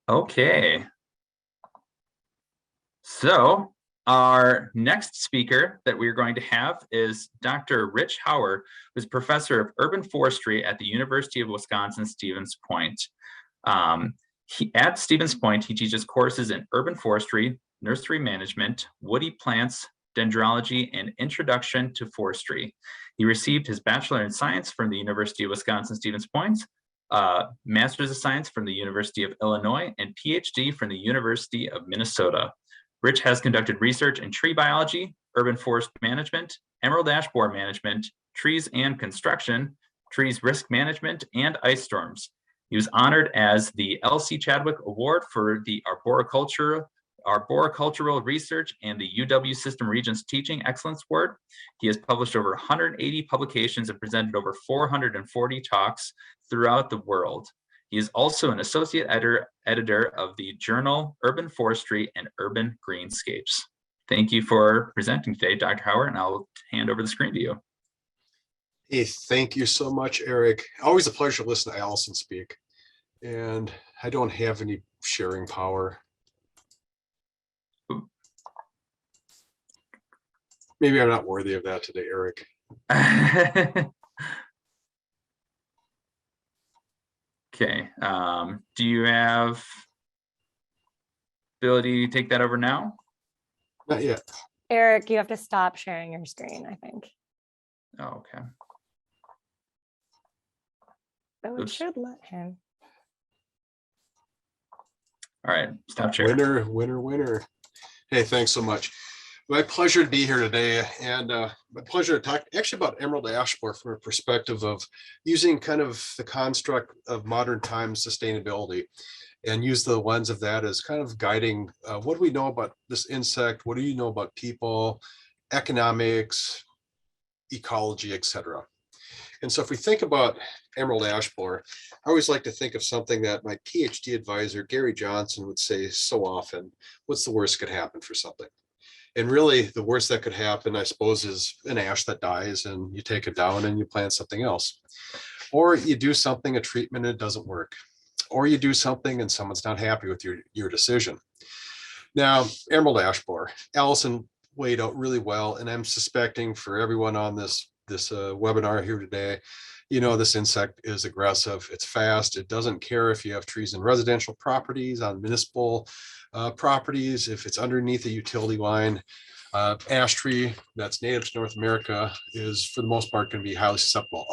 Okay. So our next speaker that we're going to have is Dr. Rich Hauer, who's professor of urban forestry at the University of Wisconsin-Stevens Point. At Stevens Point, he teaches courses in urban forestry, nursery management, woody plants, dendrology, and introduction to forestry. He received his Bachelor in Science from the University of Wisconsin-Stevens Point, Master's of Science from the University of Illinois, and PhD from the University of Minnesota. Rich has conducted research in tree biology, urban forest management, emerald ash borer management, trees and construction, trees risk management, and ice storms. He was honored as the L.C. Chadwick Award for the arboricultural research and the UW System Regents Teaching Excellence Award. He has published over 180 publications and presented over 440 talks throughout the world. He is also an associate editor of the journal Urban Forestry and Urban Greenscapes. Thank you for presenting today, Dr. Hauer, and I'll hand over the screen to you. Hey, thank you so much, Eric. Always a pleasure to listen to Allison speak. And I don't have any sharing power. Maybe I'm not worthy of that today, Eric. Okay, do you have ability to take that over now? Not yet. Eric, you have to stop sharing your screen, I think. Oh, okay. So it should let him. All right, stop sharing. Winner, winner, winner. Hey, thanks so much. My pleasure to be here today, and my pleasure to talk actually about emerald ash borer from a perspective of using kind of the construct of modern times sustainability, and use the lens of that as kind of guiding what do we know about this insect, what do you know about people, economics, ecology, etc. And so if we think about emerald ash borer, I always like to think of something that my PhD advisor, Gary Johnson, would say so often: what's the worst could happen for something? And really, the worst that could happen, I suppose, is an ash that dies and you take it down and you plant something else. Or you do something, a treatment, and it doesn't work. Or you do something and someone's not happy with your decision. Now, emerald ash borer, Allison laid out really well, and I'm suspecting for everyone on this webinar here today, you know, this insect is aggressive, it's fast, it doesn't care if you have trees in residential properties, on municipal properties, if it's underneath a utility line. Ash tree that's native to North America is for the most part going to be highly susceptible.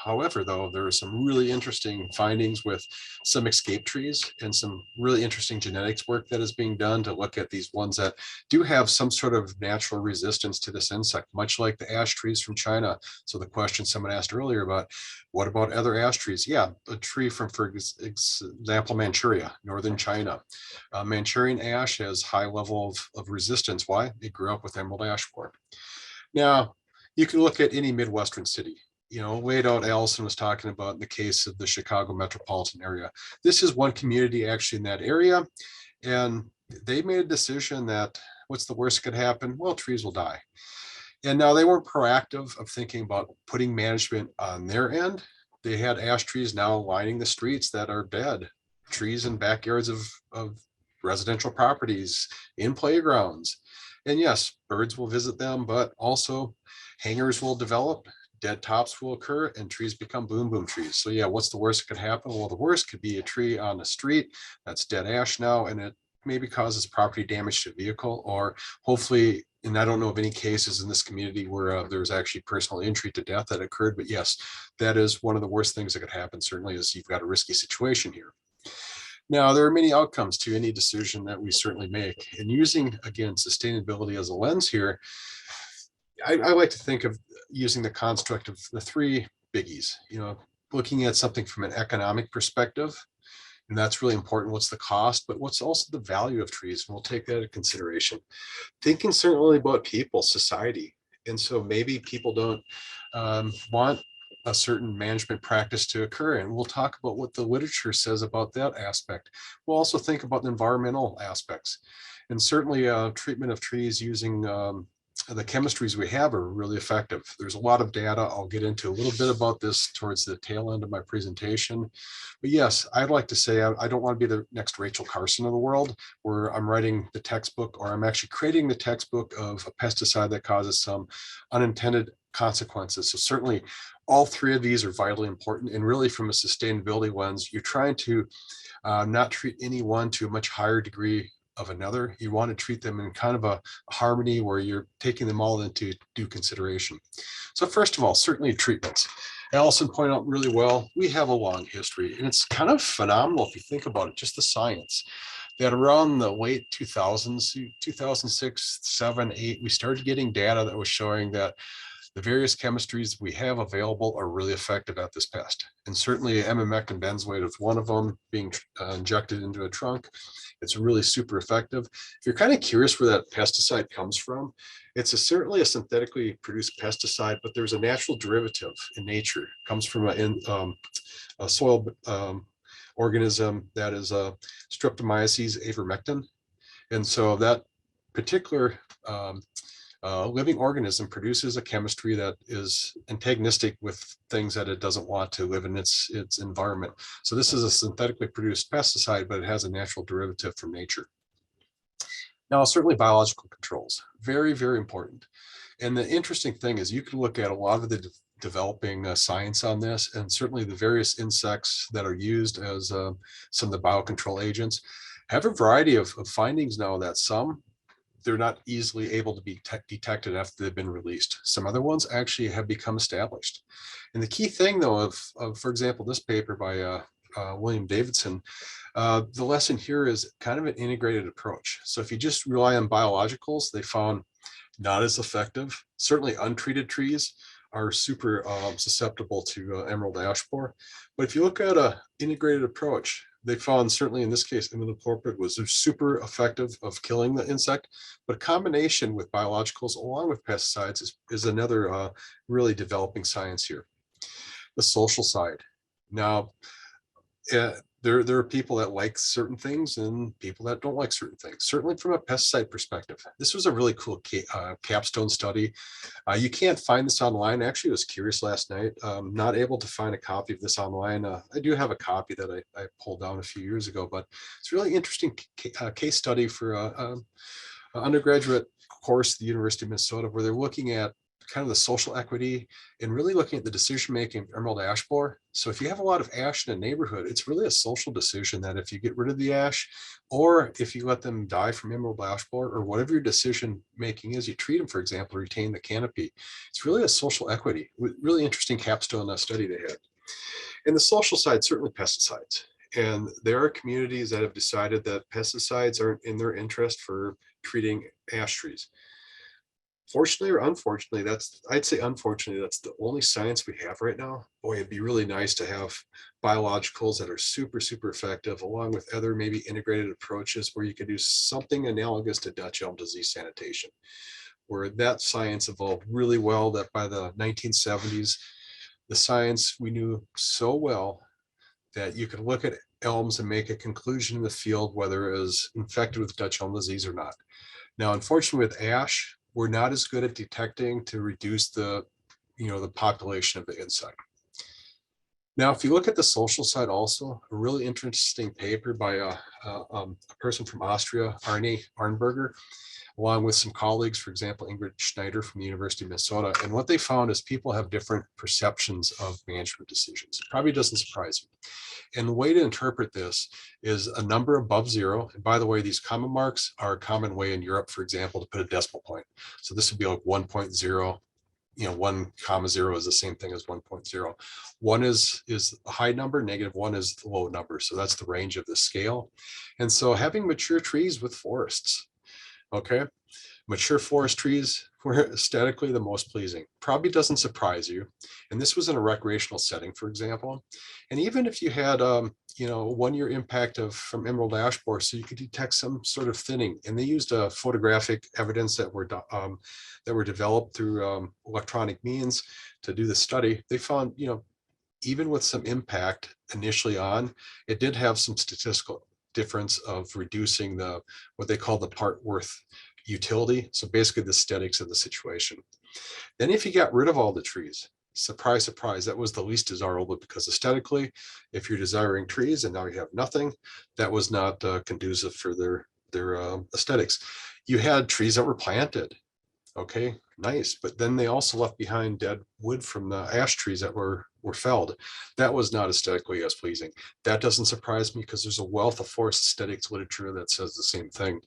However, though, there are some really interesting findings with some escape trees and some really interesting genetics work that is being done to look at these ones that do have some sort of natural resistance to this insect, much like the ash trees from China. So the question someone asked earlier about what about other ash trees? Yeah, a tree from, for example, Manchuria, northern China. Manchurian ash has high level of resistance. Why? It grew up with emerald ash borer. Now, you can look at any Midwestern city. You know, laid out, Allison was talking about in the case of the Chicago metropolitan area. This is one community actually in that area, and they made a decision that what's the worst could happen? Well, trees will die. And now they weren't proactive of thinking about putting management on their end. They had ash trees now lining the streets that are dead, trees in backyards of residential properties, in playgrounds. And yes, birds will visit them, but also hangars will develop, dead tops will occur, and trees become boom boom trees. So yeah, what's the worst that could happen? Well, the worst could be a tree on the street that's dead ash now, and it maybe causes property damage to a vehicle, or hopefully, and I don't know of any cases in this community where there's actually personal injury to death that occurred, but yes, that is one of the worst things that could happen, certainly, is you've got a risky situation here. Now, there are many outcomes to any decision that we certainly make. And using, again, sustainability as a lens here, I like to think of using the construct of the three biggies, you know, looking at something from an economic perspective, and that's really important. What's the cost, but what's also the value of trees? And we'll take that into consideration. Thinking certainly about people, society. And so maybe people don't want a certain management practice to occur. And we'll talk about what the literature says about that aspect. We'll also think about the environmental aspects, and certainly treatment of trees using the chemistries we have are really effective. There's a lot of data. I'll get into a little bit about this towards the tail end of my presentation. But yes, I'd like to say I don't want to be the next Rachel Carson of the world, where I'm writing the textbook, or I'm actually creating the textbook of a pesticide that causes some unintended consequences. So certainly all three of these are vitally important. And really from a sustainability lens, you're trying to not treat any one to a much higher degree of another. You want to treat them in kind of a harmony where you're taking them all into due consideration. So first of all, certainly treatments. Allison pointed out really well, we have a long history, and it's kind of phenomenal if you think about it, just the science. That around the late 2000s, 2006, 7, 8, we started getting data that was showing that the various chemistries we have available are really effective at this pest. And certainly emamectin benzoate is one of them, being injected into a trunk. It's really super effective. If you're kind of curious where that pesticide comes from, it's certainly a synthetically produced pesticide, but there's a natural derivative in nature. It comes from a soil organism that is a Streptomyces ivermectin. And so that particular living organism produces a chemistry that is antagonistic with things that it doesn't want to live in its environment. So this is a synthetically produced pesticide, but it has a natural derivative from nature. Now, certainly biological controls, very, very important. And the interesting thing is you can look at a lot of the developing science on this, and certainly the various insects that are used as some of the biocontrol agents have a variety of findings now that some they're not easily able to be detected after they've been released. Some other ones actually have become established. And the key thing though of for example, this paper by William Davidson, the lesson here is kind of an integrated approach. So if you just rely on biologicals, they found not as effective. Certainly untreated trees are super susceptible to emerald ash borer. But if you look at an integrated approach, they found certainly in this case, imidacloprid was super effective of killing the insect, but a combination with biologicals along with pesticides is another really developing science here. The social side. Now, there are people that like certain things and people that don't like certain things. Certainly from a pesticide perspective, this was a really cool capstone study. You can't find this online. Actually, I was curious last night. Not able to find a copy of this online. I do have a copy that I pulled down a few years ago, but it's a really interesting case study for an undergraduate course at the University of Minnesota, where they're looking at kind of the social equity and really looking at the decision making of emerald ash borer. So if you have a lot of ash in a neighborhood, it's really a social decision that if you get rid of the ash, or if you let them die from emerald ash borer, or whatever your decision making is, you treat them, for example, retain the canopy. It's really a social equity. Really interesting capstone study they had. In the social side, certainly pesticides. And there are communities that have decided that pesticides aren't in their interest for treating ash trees. Fortunately or unfortunately, I'd say unfortunately, that's the only science we have right now. Boy, it'd be really nice to have biologicals that are super, super effective, along with other maybe integrated approaches where you could do something analogous to Dutch elm disease sanitation, where that science evolved really well that by the 1970s, the science we knew so well that you could look at elms and make a conclusion in the field whether it was infected with Dutch elm disease or not. Now, unfortunately, with ash, we're not as good at detecting to reduce the population of the insect. Now, if you look at the social side also, a really interesting paper by a person from Austria, Arne Arnberger, along with some colleagues, for example, Ingrid Schneider from the University of Minnesota. And what they found is people have different perceptions of management decisions. It probably doesn't surprise you. And the way to interpret this is a number above zero. And by the way, these comma marks are a common way in Europe, for example, to put a decimal point. So this would be like 1.0. 1,0 is the same thing as 1.0. 1 is a high number, -1 is the low number. So that's the range of the scale. And so having mature trees with forests, okay, mature forest trees were aesthetically the most pleasing. Probably doesn't surprise you. And this was in a recreational setting, for example. And even if you had, 1 year impact from emerald ash borer, so you could detect some sort of thinning. And they used photographic evidence that were developed through electronic means to do the study. They found, even with some impact initially on, it did have some statistical difference of reducing what they call the part worth utility. So basically the aesthetics of the situation. Then if you got rid of all the trees, surprise, surprise, that was the least desirable, because aesthetically, if you're desiring trees and now you have nothing, that was not conducive for their aesthetics. You had trees that were planted. Okay, nice. But then they also left behind dead wood from the ash trees that were felled. That was not aesthetically as pleasing. That doesn't surprise me, because there's a wealth of forest aesthetics literature that says the same thing.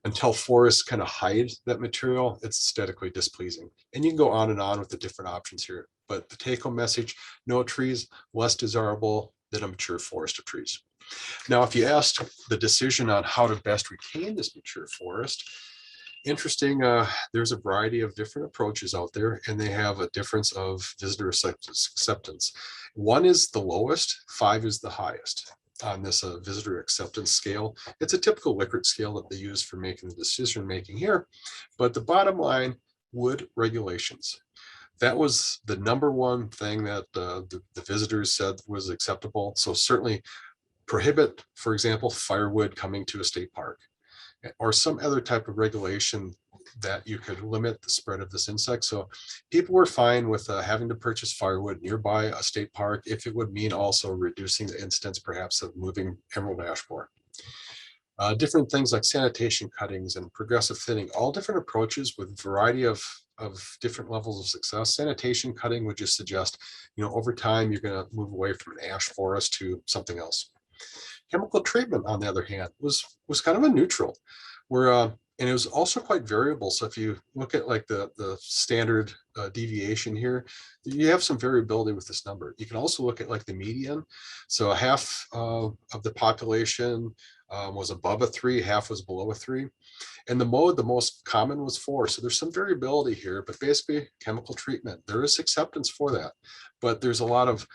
Until forests kind of hide that material, it's aesthetically displeasing. And you can go on and on with the different options here. But the take-home message, no trees, less desirable than a mature forest of trees. Now, if you asked the decision on how to best retain this mature forest, interesting, there's a variety of different approaches out there, and they have a difference of visitor acceptance. 1 is the lowest, 5 is the highest on this visitor acceptance scale. It's a typical Likert scale that they use for making the decision making here. But the bottom line, wood regulations. That was the #1 thing that the visitors said was acceptable. So certainly prohibit, for example, firewood coming to a state park, or some other type of regulation that you could limit the spread of this insect. So people were fine with having to purchase firewood nearby a state park if it would mean also reducing the incidence perhaps of moving emerald ash borer. Different things like sanitation cuttings and progressive thinning, all different approaches with a variety of different levels of success. Sanitation cutting would just suggest, over time, you're going to move away from an ash forest to something else. Chemical treatment, on the other hand, was kind of a neutral, where and it was also quite variable. So if you look at like the standard deviation here, you have some variability with this number. You can also look at like the median. So half of the population was above a 3, half was below a 3. And the mode, the most common was 4. So there's some variability here, but basically chemical treatment, there is acceptance for that. But there's a lot of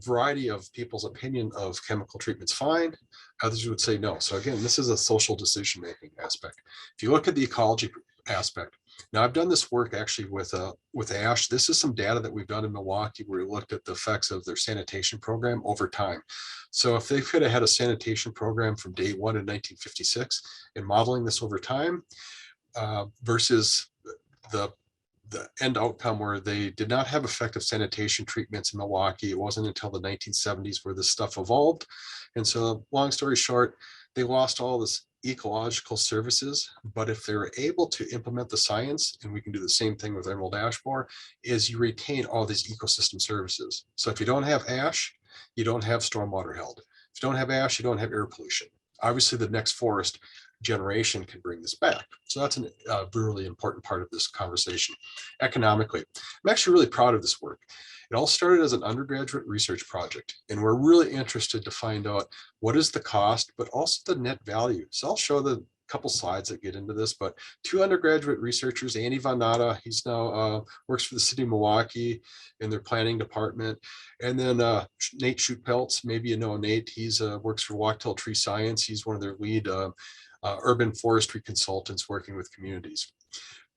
variety of people's opinion of chemical treatment's fine. Others would say no. So again, this is a social decision-making aspect. If you look at the ecologic aspect, now I've done this work actually with ash. This is some data that we've done in Milwaukee where we looked at the effects of their sanitation program over time. So if they could have had a sanitation program from day 1 in 1956 and modeling this over time versus the end outcome where they did not have effective sanitation treatments in Milwaukee. It wasn't until the 1970s where this stuff evolved. And so long story short, they lost all this ecological services, but if they were able to implement the science, and we can do the same thing with emerald ash borer, is you retain all these ecosystem services. So if you don't have ash, you don't have stormwater held. If you don't have ash, you don't have air pollution. Obviously, the next forest generation can bring this back. So that's a really important part of this conversation. Economically, I'm actually really proud of this work. It all started as an undergraduate research project, and we're really interested to find out what is the cost, but also the net value. So I'll show the couple slides that get into this, but 2 undergraduate researchers, Andy Von Natta, he's now works for the city of Milwaukee in their planning department. And then Nate Schutpeltz, maybe you know Nate, he's works for Wachtel Tree Science. He's one of their lead urban forestry consultants working with communities.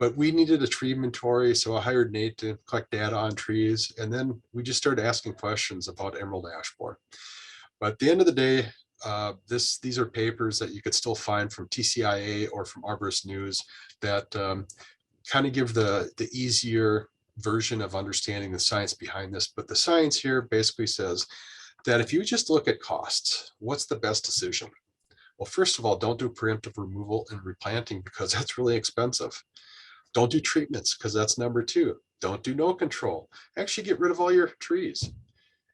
But we needed a tree inventory, so I hired Nate to collect data on trees, and then we just started asking questions about emerald ash borer. But at the end of the day, these are papers that you could still find from TCIA or from Arborist News that kind of give the easier version of understanding the science behind this. But the science here basically says that if you just look at costs, what's the best decision? Well, first of all, don't do preemptive removal and replanting because that's really expensive. Don't do treatments because that's number 2. Don't do no control. Actually get rid of all your trees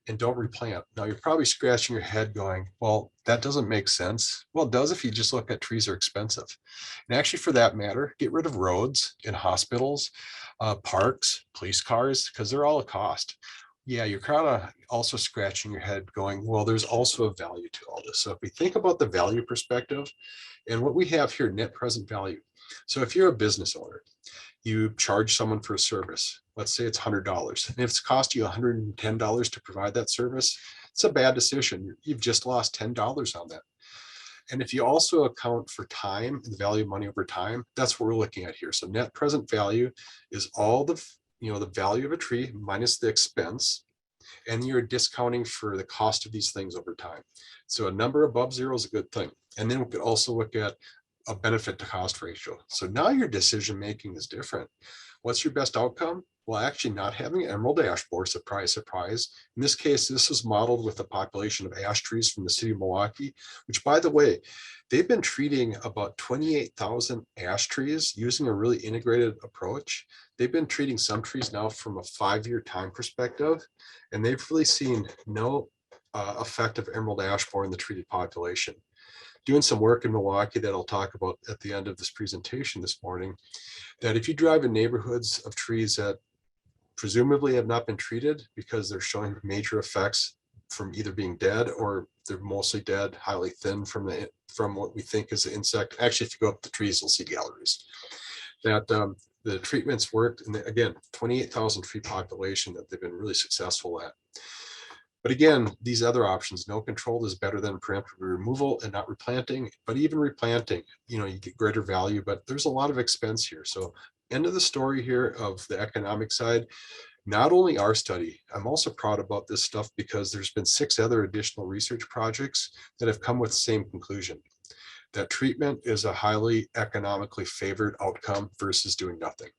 and don't replant. Now you're probably scratching your head going, well, that doesn't make sense. Well, it does if you just look at trees are expensive. And actually for that matter, get rid of roads and hospitals, parks, police cars, because they're all a cost. Yeah, you're kind of also scratching your head going, well, there's also a value to all this. So if we think about the value perspective and what we have here, net present value. So if you're a business owner, you charge someone for a service, let's say it's $100. And if it's cost you $110 to provide that service, it's a bad decision. You've just lost $10 on that. And if you also account for time and the value of money over time, that's what we're looking at here. So net present value is all the value of a tree minus the expense, and you're discounting for the cost of these things over time. So a number above 0 is a good thing. And then we could also look at a benefit to cost ratio. So now your decision making is different. What's your best outcome? Well, actually not having an emerald ash borer, surprise, surprise. In this case, this was modeled with a population of ash trees from the city of Milwaukee, which, by the way, they've been treating about 28,000 ash trees using a really integrated approach. They've been treating some trees now from a 5-year time perspective, and they've really seen no effect of emerald ash borer in the treated population. Doing some work in Milwaukee that I'll talk about at the end of this presentation this morning, that if you drive in neighborhoods of trees that presumably have not been treated because they're showing major effects from either being dead or they're mostly dead, highly thin from what we think is the insect. Actually, if you go up the trees, you'll see galleries. That the treatments worked, and again, 28,000 tree population that they've been really successful at. But again, these other options, no control is better than preemptive removal and not replanting. But even replanting, you get greater value, but there's a lot of expense here. So end of the story here of the economic side, not only our study, I'm also proud about this stuff because there's been 6 other additional research projects that have come with the same conclusion, that treatment is a highly economically favored outcome versus doing nothing.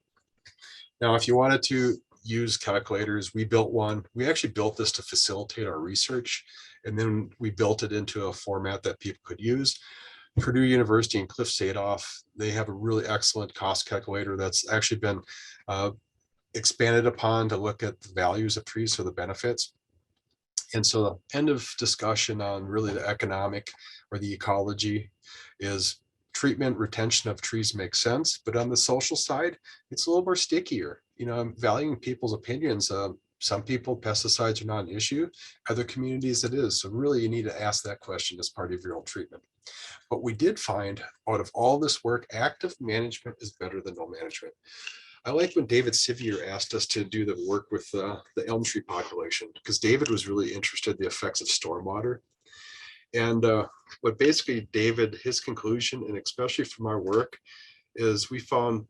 Now, if you wanted to use calculators, we built one. We actually built this to facilitate our research, and then we built it into a format that people could use. Purdue University and Cliff Sadoff, they have a really excellent cost calculator that's actually been expanded upon to look at the values of trees, so the benefits. And so the end of discussion on really the economic or the ecology is treatment, retention of trees makes sense, but on the social side, it's a little more stickier. I'm valuing people's opinions. Some people, pesticides are not an issue. Other communities, it is. So really, you need to ask that question as part of your own treatment. But we did find out of all this work, active management is better than no management. I like when David Sivier asked us to do the work with the elm tree population, because David was really interested in the effects of stormwater. And what basically his conclusion, and especially from our work, is we found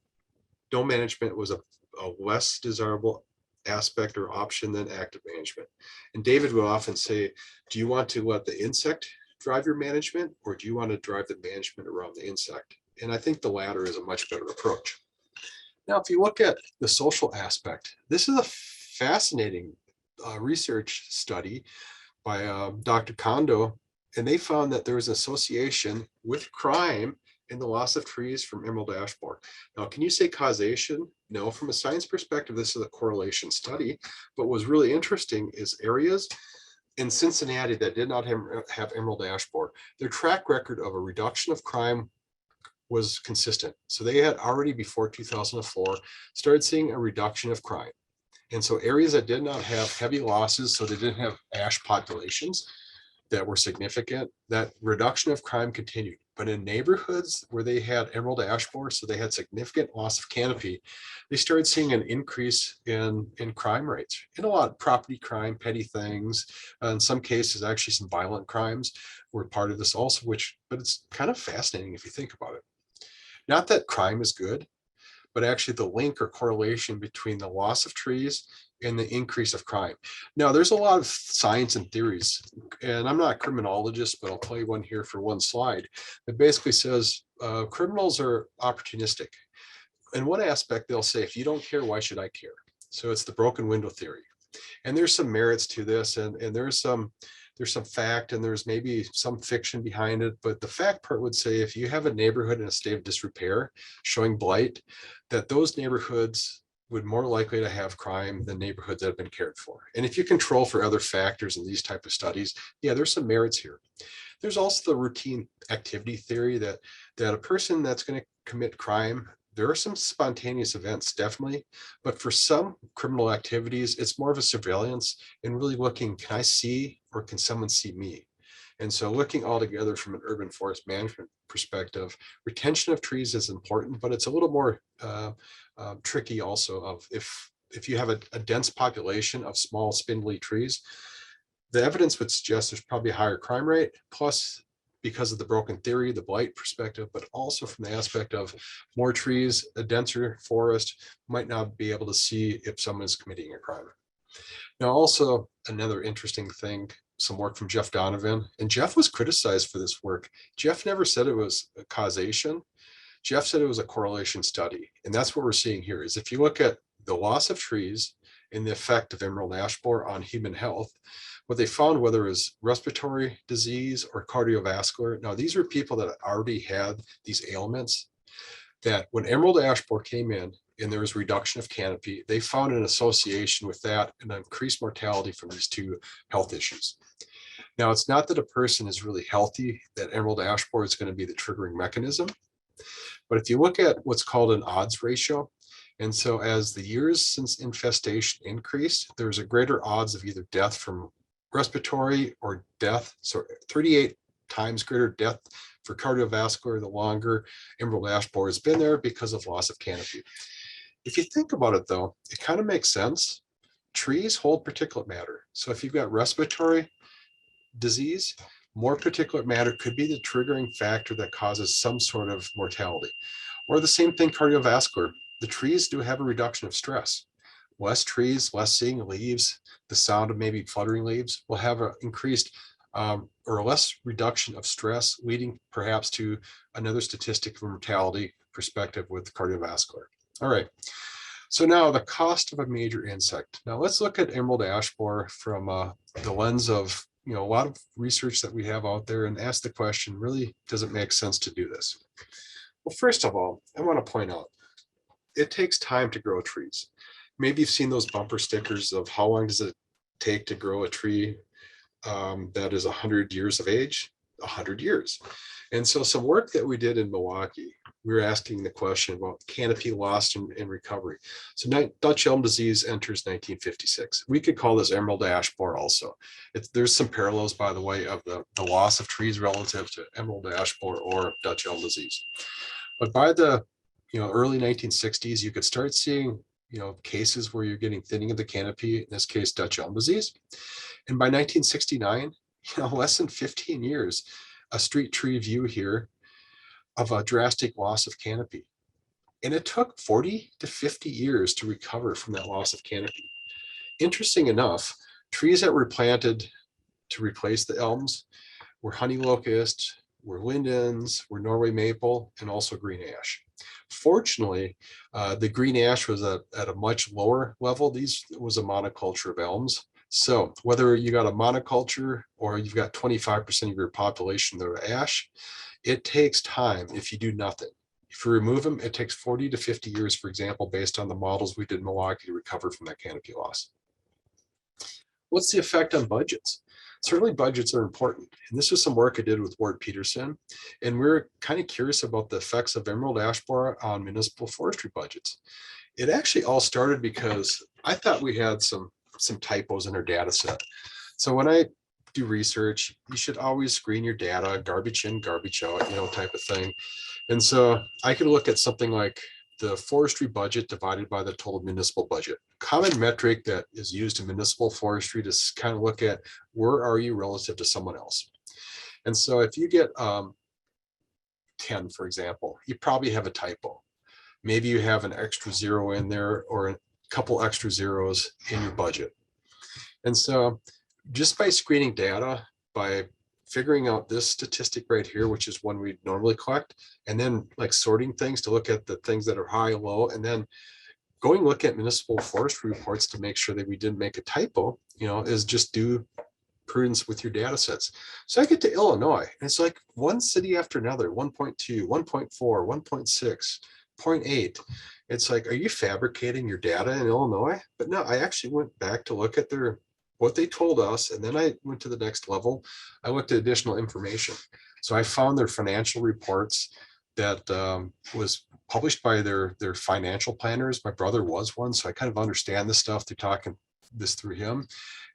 no management was a less desirable aspect or option than active management. And David would often say, do you want to let the insect drive your management, or do you want to drive the management around the insect? And I think the latter is a much better approach. Now, if you look at the social aspect, this is a fascinating research study by Dr. Kondo, and they found that there was an association with crime in the loss of trees from emerald ash borer. Now, can you say causation? No, from a science perspective, this is a correlation study. But what's really interesting is areas in Cincinnati that did not have emerald ash borer, their track record of a reduction of crime was consistent. So they had already before 2004 started seeing a reduction of crime. And so areas that did not have heavy losses, so they didn't have ash populations that were significant, that reduction of crime continued. But in neighborhoods where they had emerald ash borer, so they had significant loss of canopy, they started seeing an increase in crime rates, in a lot of property crime, petty things. In some cases, actually some violent crimes were part of this also, but it's kind of fascinating if you think about it. Not that crime is good, but actually the link or correlation between the loss of trees and the increase of crime. Now, there's a lot of science and theories, and I'm not a criminologist, but I'll play one here for one slide that basically says criminals are opportunistic. In one aspect, they'll say, if you don't care, why should I care? So it's the broken window theory. And there's some merits to this, and there's some fact, and there's maybe some fiction behind it. But the fact part would say, if you have a neighborhood in a state of disrepair showing blight, that those neighborhoods would more likely to have crime than neighborhoods that have been cared for. And if you control for other factors in these type of studies, yeah, there's some merits here. There's also the routine activity theory that a person that's going to commit crime, there are some spontaneous events, definitely, but for some criminal activities, it's more of a surveillance and really looking, can I see or can someone see me? And so looking all together from an urban forest management perspective, retention of trees is important, but it's a little more tricky also of if you have a dense population of small spindly trees, the evidence would suggest there's probably a higher crime rate, plus because of the broken theory, the blight perspective, but also from the aspect of more trees, a denser forest might not be able to see if someone's committing a crime. Now, also another interesting thing some work from Jeff Donovan, and Jeff was criticized for this work. Jeff never said it was a causation. Jeff said it was a correlation study. And that's what we're seeing here is if you look at the loss of trees and the effect of emerald ash borer on human health, what they found, whether it was respiratory disease or cardiovascular, now these were people that already had these ailments, that when emerald ash borer came in and there was reduction of canopy, they found an association with that and increased mortality from these two health issues. Now, it's not that a person is really healthy, that emerald ash borer is going to be the triggering mechanism. But if you look at what's called an odds ratio, and so as the years since infestation increased, there's a greater odds of either death from respiratory or death. So 38 times greater death for cardiovascular the longer emerald ash borer has been there because of loss of canopy. If you think about it though, it kind of makes sense. Trees hold particulate matter. So if you've got respiratory disease, more particulate matter could be the triggering factor that causes some sort of mortality. Or the same thing, cardiovascular. The trees do have a reduction of stress. Less trees, less seeing leaves, the sound of maybe fluttering leaves will have an increased or less reduction of stress, leading perhaps to another statistic from mortality perspective with cardiovascular. All right. So now the cost of a major insect. Now let's look at emerald ash borer from the lens of a lot of research that we have out there and ask the question, really, does it make sense to do this? Well, first of all, I want to point out, it takes time to grow trees. Maybe you've seen those bumper stickers of how long does it take to grow a tree that is 100 years of age? 100 years. And so some work that we did in Milwaukee, we were asking the question about canopy loss and recovery. So Dutch elm disease enters 1956. We could call this emerald ash borer also. There's some parallels, by the way, of the loss of trees relative to emerald ash borer or Dutch elm disease. But by the early 1960s, you could start seeing cases where you're getting thinning of the canopy, in this case, Dutch elm disease. And by 1969, less than 15 years, a street tree view here of a drastic loss of canopy. And it took 40 to 50 years to recover from that loss of canopy. Interesting enough, trees that were planted to replace the elms were honey locust, were lindens, were Norway maple, and also green ash. Fortunately, the green ash was at a much lower level. These was a monoculture of elms. So whether you got a monoculture or you've got 25% of your population that are ash, it takes time if you do nothing. If you remove them, it takes 40 to 50 years, for example, based on the models we did in Milwaukee to recover from that canopy loss. What's the effect on budgets? Certainly budgets are important. And this was some work I did with Ward Peterson. And we're kind of curious about the effects of emerald ash borer on municipal forestry budgets. It actually all started because I thought we had some typos in our data set. So when I do research, you should always screen your data, garbage in, garbage out, type of thing. And so I could look at something like the forestry budget divided by the total municipal budget. Common metric that is used in municipal forestry to kind of look at where are you relative to someone else. And so if you get 10, for example, you probably have a typo. Maybe you have an extra zero in there or a couple extra zeros in your budget. And so just by screening data, by figuring out this statistic right here, which is one we normally collect, and then like sorting things to look at the things that are high, low, and then going look at municipal forestry reports to make sure that we didn't make a typo, is just due prudence with your data sets. So I get to Illinois, and it's like one city after another, 1.2, 1.4, 1.6, 0.8. It's like, are you fabricating your data in Illinois? But no, I actually went back to look at what they told us. And then I went to the next level. I looked at additional information. So I found their financial reports that was published by their financial planners. My brother was one, so I kind of understand this stuff through talking this through him.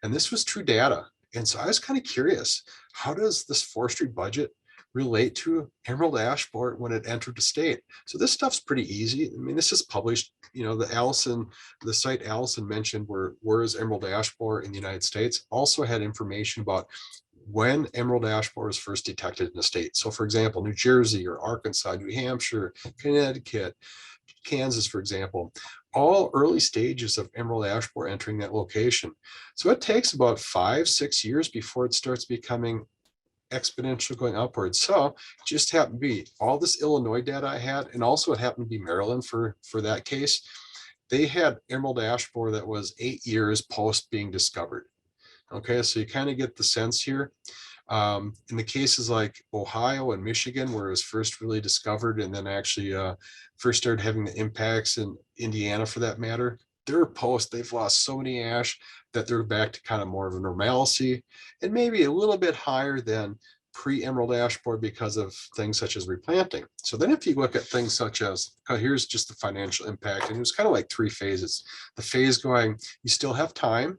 And this was true data. And so I was kind of curious, how does this forestry budget relate to emerald ash borer when it entered the state? So this stuff's pretty easy. I mean, this is published, the site Allison mentioned where is emerald ash borer in the United States also had information about when emerald ash borer was first detected in the state. So for example, New Jersey or Arkansas, New Hampshire, Connecticut, Kansas, for example, all early stages of emerald ash borer entering that location. So it takes about 5-6 years before it starts becoming exponential going upwards. So it just happened to be all this Illinois data I had, and also it happened to be Maryland for that case. They had emerald ash borer that was 8 years post being discovered. Okay, so you kind of get the sense here. In the cases like Ohio and Michigan, where it was first really discovered, and then actually first started having the impacts in Indiana for that matter, they're post, they've lost so many ash that they're back to kind of more of a normalcy, and maybe a little bit higher than pre-emerald ash borer because of things such as replanting. So then if you look at things such as, here's just the financial impact, and it was kind of like 3 phases. The phase going, you still have time.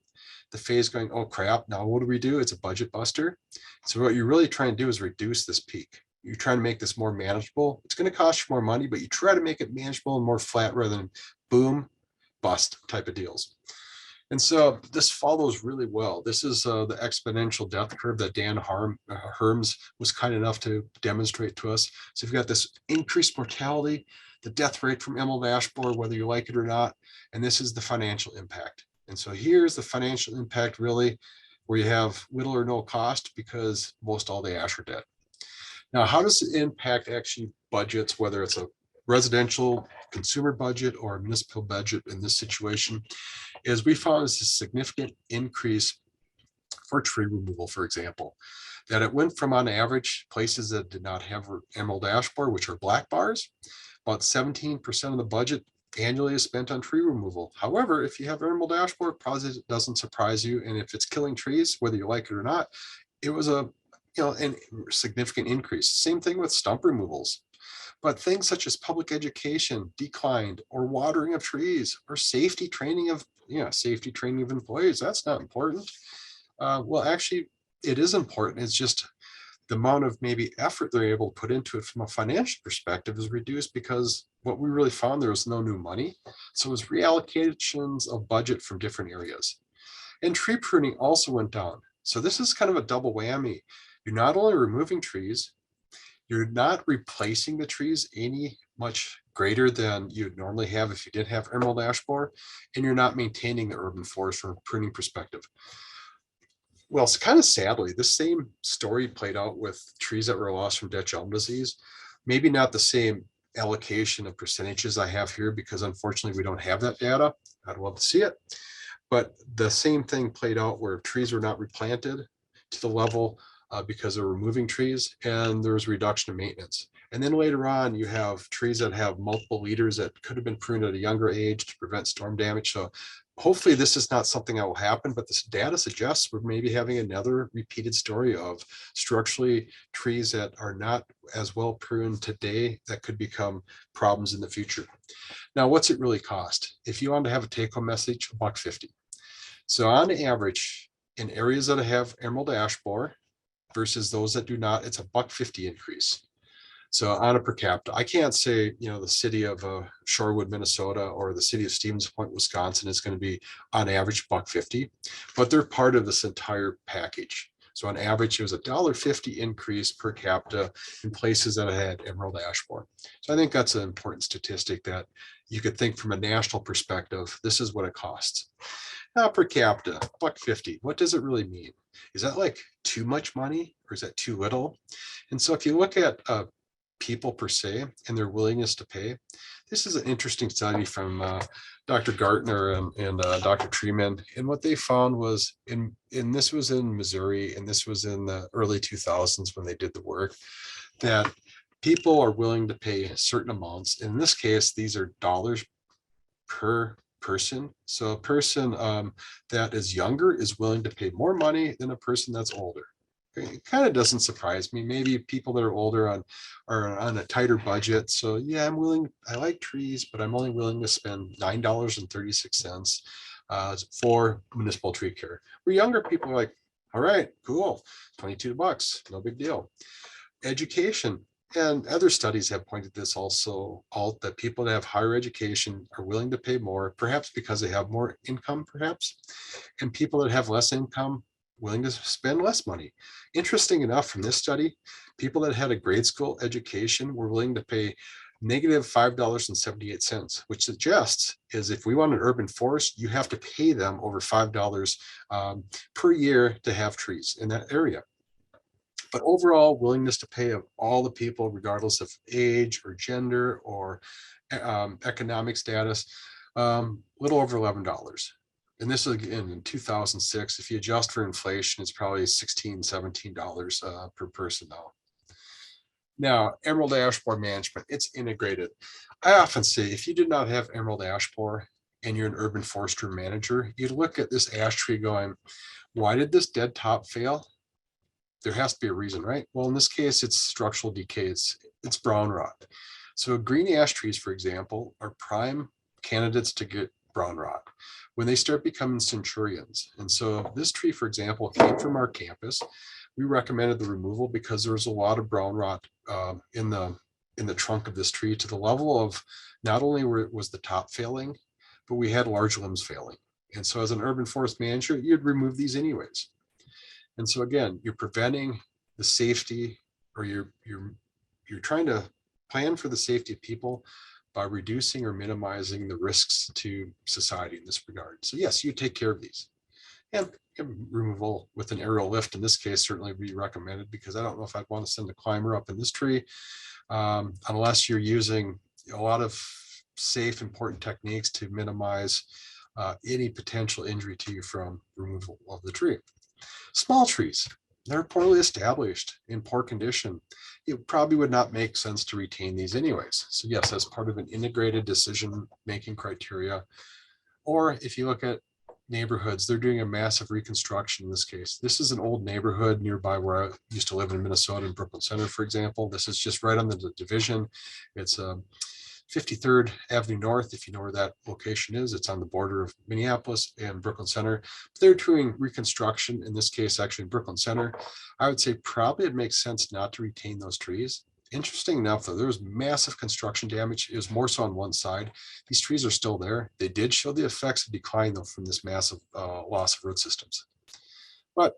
The phase going, oh crap, now what do we do? It's a budget buster. So what you're really trying to do is reduce this peak. You're trying to make this more manageable. It's going to cost you more money, but you try to make it manageable and more flat rather than boom, bust type of deals. And so this follows really well. This is the exponential death curve that Dan Herms was kind enough to demonstrate to us. So you've got this increased mortality, the death rate from emerald ash borer, whether you like it or not, and this is the financial impact. And so here's the financial impact really, where you have little or no cost because most all the ash are dead. Now, how does it impact actually budgets, whether it's a residential consumer budget or a municipal budget in this situation? Is we found this a significant increase for tree removal, for example, that it went from on average places that did not have emerald ash borer, which are black bars, about 17% of the budget annually is spent on tree removal. However, if you have emerald ash borer, probably doesn't surprise you. And if it's killing trees, whether you like it or not, it was a significant increase. Same thing with stump removals. But things such as public education declined, or watering of trees, or safety training of employees. That's not important. Well, actually, it is important. It's just the amount of maybe effort they're able to put into it from a financial perspective is reduced because what we really found, there was no new money. So it was reallocations of budget from different areas. And tree pruning also went down. So this is kind of a double whammy. You're not only removing trees, you're not replacing the trees any much greater than you'd normally have if you did have emerald ash borer, and you're not maintaining the urban forest from a pruning perspective. Well, it's kind of sadly, the same story played out with trees that were lost from Dutch elm disease. Maybe not the same allocation of percentages I have here, because unfortunately we don't have that data. I'd love to see it. But the same thing played out where trees were not replanted to the level because of removing trees, and there was reduction of maintenance. And then later on, you have trees that have multiple leaders that could have been pruned at a younger age to prevent storm damage. So hopefully this is not something that will happen, but this data suggests we're maybe having another repeated story of structurally trees that are not as well pruned today that could become problems in the future. Now, what's it really cost? If you want to have a take-home message, $1.50. So on average, in areas that have emerald ash borer versus those that do not, it's a $1.50 increase. So on a per capita, I can't say, the city of Shorewood, Minnesota, or the city of Stevens Point, Wisconsin is going to be on average $1.50, but they're part of this entire package. So on average, it was a $1.50 increase per capita in places that had emerald ash borer. So I think that's an important statistic that you could think from a national perspective, this is what it costs. Now per capita, $1.50, what does it really mean? Is that like too much money, or is that too little? And so if you look at people per se and their willingness to pay, this is an interesting study from Dr. Gartner and Dr. Treeman. And what they found was, and this was in Missouri, and this was in the early 2000s when they did the work, that people are willing to pay certain amounts. In this case, these are dollars per person. So a person that is younger is willing to pay more money than a person that's older. It kind of doesn't surprise me. Maybe people that are older are on a tighter budget. So yeah, I like trees, but I'm only willing to spend $9.36 for municipal tree care. Where younger people are like, all right, cool, $22, no big deal. Education. And other studies have pointed this also out, that people that have higher education are willing to pay more, perhaps because they have more income, perhaps. And people that have less income willing to spend less money. Interesting enough, from this study, people that had a grade school education were willing to pay negative $5.78, which suggests is if we want an urban forest, you have to pay them over $5 per year to have trees in that area. But overall willingness to pay of all the people, regardless of age or gender or economic status, little over $11. And this is again in 2006. If you adjust for inflation, it's probably $16, $17 per person now. Now, emerald ash borer management, it's integrated. I often say if you did not have emerald ash borer and you're an urban forester manager, you'd look at this ash tree going, why did this dead top fail? There has to be a reason, right? Well, in this case, it's structural decay. It's brown rot. So green ash trees, for example, are prime candidates to get brown rot when they start becoming centurions. And so this tree, for example, came from our campus. We recommended the removal because there was a lot of brown rot in the trunk of this tree, to the level of not only was the top failing, but we had large limbs failing. And so as an urban forest manager, you'd remove these anyways. And so again, you're preventing the safety, or you're trying to plan for the safety of people by reducing or minimizing the risks to society in this regard. So yes, you take care of these. And removal with an aerial lift in this case certainly be recommended, because I don't know if I'd want to send a climber up in this tree unless you're using a lot of safe, important techniques to minimize any potential injury to you from removal of the tree. Small trees, they're poorly established, in poor condition. It probably would not make sense to retain these anyways. So yes, as part of an integrated decision-making criteria. Or if you look at neighborhoods, they're doing a massive reconstruction in this case. This is an old neighborhood nearby where I used to live in Minnesota, in Brooklyn Center, for example. This is just right on the division. It's 53rd Avenue North, if you know where that location is. It's on the border of Minneapolis and Brooklyn Center. They're doing reconstruction, in this case, actually in Brooklyn Center. I would say probably it makes sense not to retain those trees. Interesting enough, though, there was massive construction damage. It was more so on one side. These trees are still there. They did show the effects of decline, though, from this massive loss of root systems. But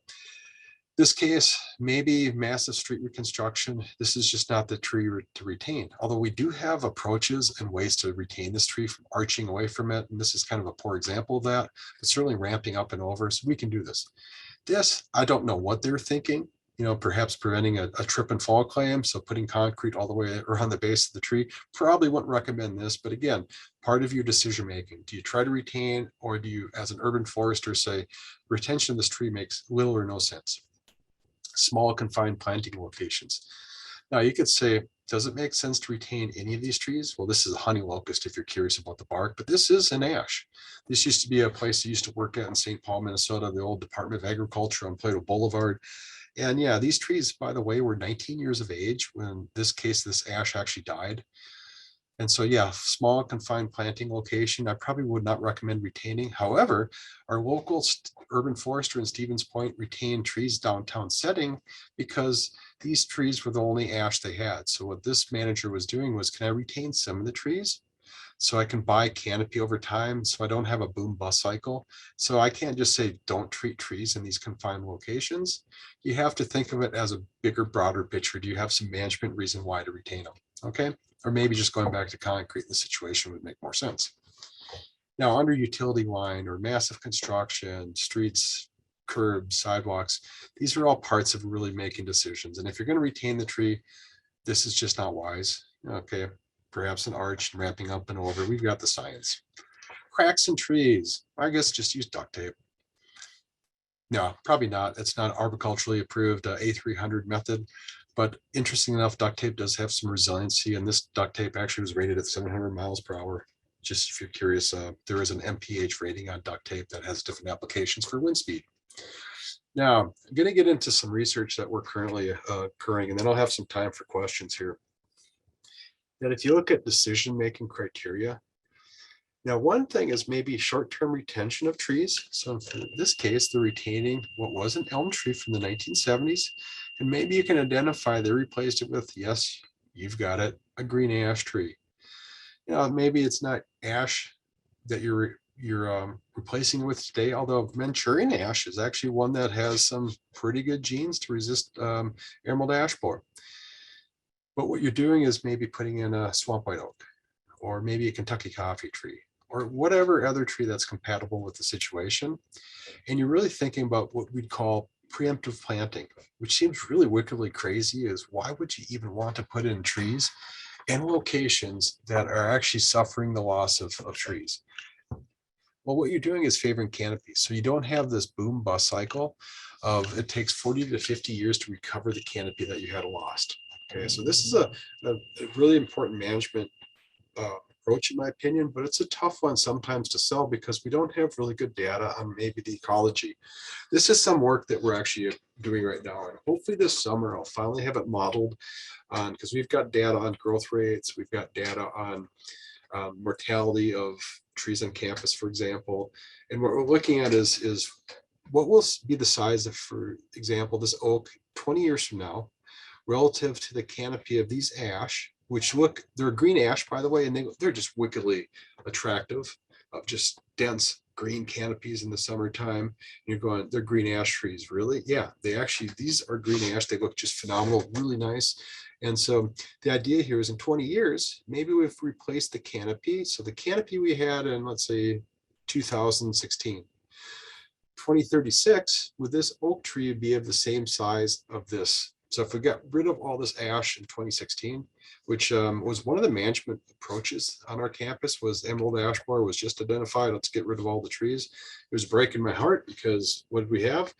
this case, maybe massive street reconstruction. This is just not the tree to retain. Although we do have approaches and ways to retain this tree from arching away from it. And this is kind of a poor example of that, but certainly ramping up and over. So we can do this. This, I don't know what they're thinking. Perhaps preventing a trip and fall claim. So putting concrete all the way around the base of the tree, probably wouldn't recommend this. But again, part of your decision making, do you try to retain, or do you, as an urban forester, say retention of this tree makes little or no sense? Small confined planting locations. Now you could say, does it make sense to retain any of these trees? Well, this is a honey locust if you're curious about the bark, but this is an ash. This used to be a place I used to work at in St. Paul, Minnesota, the old Department of Agriculture on Plato Boulevard. And yeah, these trees, by the way, were 19 years of age when this ash actually died. And so, yeah, small confined planting location, I probably would not recommend retaining. However, our local urban forester in Stevens Point retained trees downtown setting because these trees were the only ash they had. So what this manager was doing was, can I retain some of the trees so I can buy canopy over time, so I don't have a boom bust cycle? So I can't just say don't treat trees in these confined locations. You have to think of it as a bigger, broader picture. Do you have some management reason why to retain them? Okay. Or maybe just going back to concrete in the situation would make more sense. Now, under utility line or massive construction, streets, curbs, sidewalks, these are all parts of really making decisions. And if you're going to retain the tree, this is just not wise. Okay, perhaps an arch and wrapping up and over. We've got the science. Cracks in trees, I guess just use duct tape. No, probably not. It's not arboriculturally approved A300 method. But interesting enough, duct tape does have some resiliency, and this duct tape actually was rated at 700 miles per hour. Just if you're curious, there is an MPH rating on duct tape that has different applications for wind speed. Now, I'm going to get into some research that we're currently occurring, and then I'll have some time for questions here. That if you look at decision-making criteria, now one thing is maybe short-term retention of trees. So in this case, they're retaining what was an elm tree from the 1970s. And maybe you can identify they replaced it with, yes, you've got it, a green ash tree. Maybe it's not ash that you're you're replacing it with today, although Manchurian ash is actually one that has some pretty good genes to resist emerald ash borer. But what you're doing is maybe putting in a swamp white oak, or maybe a Kentucky coffee tree, or whatever other tree that's compatible with the situation. And you're really thinking about what we'd call preemptive planting, which seems really wickedly crazy. Is why would you even want to put in trees in locations that are actually suffering the loss of trees? Well, what you're doing is favoring canopies. So you don't have this boom bust cycle of it takes 40 to 50 years to recover the canopy that you had lost. Okay, so this is a really important management approach, in my opinion, but it's a tough one sometimes to sell because we don't have really good data on maybe the ecology. This is some work that we're actually doing right now, and hopefully this summer I'll finally have it modeled on, because we've got data on growth rates, we've got data on mortality of trees on campus, for example. And what we're looking at is what will be the size of, for example, this oak 20 years from now, relative to the canopy of these ash, which look, they're green ash, by the way, and they're just wickedly attractive, of just dense green canopies in the summertime. You're going, they're green ash trees, really? Yeah, they actually, these are green ash. They look just phenomenal, really nice. And so the idea here is in 20 years, maybe we've replaced the canopy. So the canopy we had in, let's say, 2016. 2036, would this oak tree be of the same size of this? So if we got rid of all this ash in 2016, which was one of the management approaches on our campus, was emerald ash borer was just identified. Let's get rid of all the trees. It was breaking my heart because what did we have?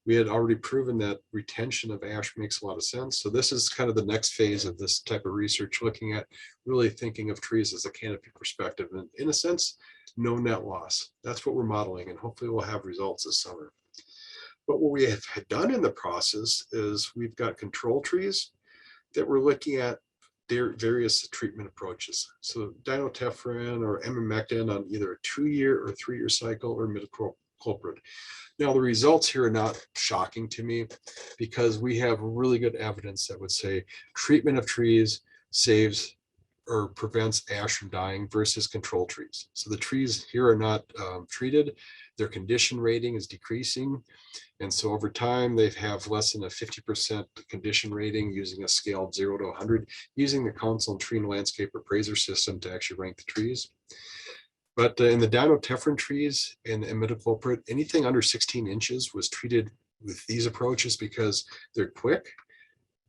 We had already proven that retention of ash makes a lot of sense. So this is kind of the next phase of this type of research, looking at really thinking of trees as a canopy perspective. And in a sense, no net loss. That's what we're modeling, and hopefully we'll have results this summer. But what we have done in the process is we've got control trees that we're looking at their various treatment approaches. So dinotefrin or emamectin on either a 2-year or 3-year cycle, or imidacloprid. Now, the results here are not shocking to me because we have really good evidence that would say treatment of trees saves or prevents ash from dying versus control trees. So the trees here are not treated. Their condition rating is decreasing. And so over time, they have less than a 50% condition rating using a scale of 0 to 100, using the Council on Tree and Landscape Appraiser system to actually rank the trees. But in the dinotefrin trees and imidacloprid, anything under 16 inches was treated with these approaches because they're quick,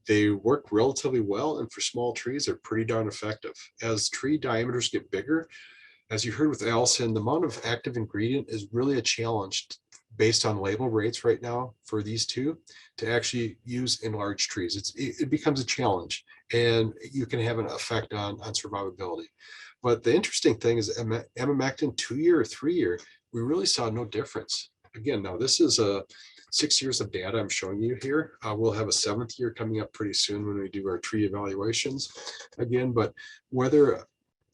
they work relatively well, and for small trees, they're pretty darn effective. As tree diameters get bigger, as you heard with Allison, the amount of active ingredient is really a challenge based on label rates right now for these two to actually use in large trees. It becomes a challenge, and you can have an effect on survivability. But the interesting thing is emamectin 2-year or 3-year, we really saw no difference. Again, now this is 6 years of data I'm showing you here. We'll have a 7th year coming up pretty soon when we do our tree evaluations again. But whether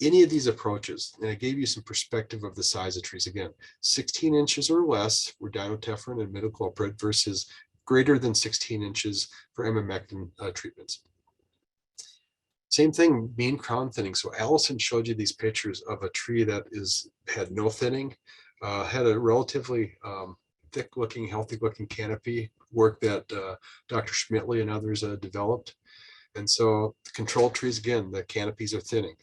any of these approaches, and I gave you some perspective of the size of trees, again, 16 inches or less were dinotefrin and imidacloprid versus greater than 16 inches for emamectin treatments. Same thing, mean crown thinning. So Allison showed you these pictures of a tree that had no thinning, had a relatively thick looking, healthy looking canopy, work that Dr. Schmidtley and others developed. And so the control trees, again, the canopies are thinning.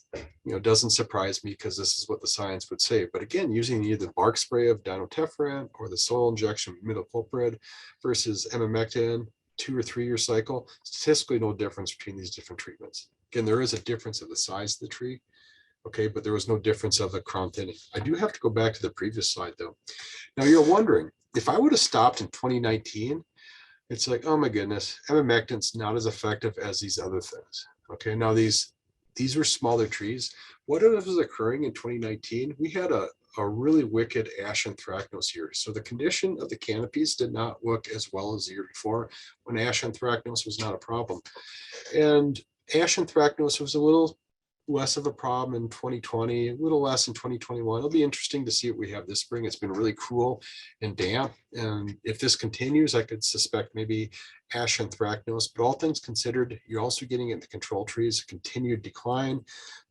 Doesn't surprise me because this is what the science would say. But again, using either the bark spray of dinotefrin or the soil injection of imidacloprid versus emamectin, 2 or 3-year cycle, statistically no difference between these different treatments. Again, there is a difference of the size of the tree, okay, but there was no difference of the crown thinning. I do have to go back to the previous slide though. Now you're wondering, if I would have stopped in 2019, it's like, oh my goodness, emamectin's not as effective as these other things. Okay, now these were smaller trees. What was occurring in 2019? We had a really wicked ash anthracnose year. So the condition of the canopies did not look as well as the year before when ash anthracnose was not a problem. And ash anthracnose was a little less of a problem in 2020, a little less in 2021. It'll be interesting to see what we have this spring. It's been really cool and damp. And if this continues, I could suspect maybe ash anthracnose, but all things considered, you're also getting in the control trees, continued decline,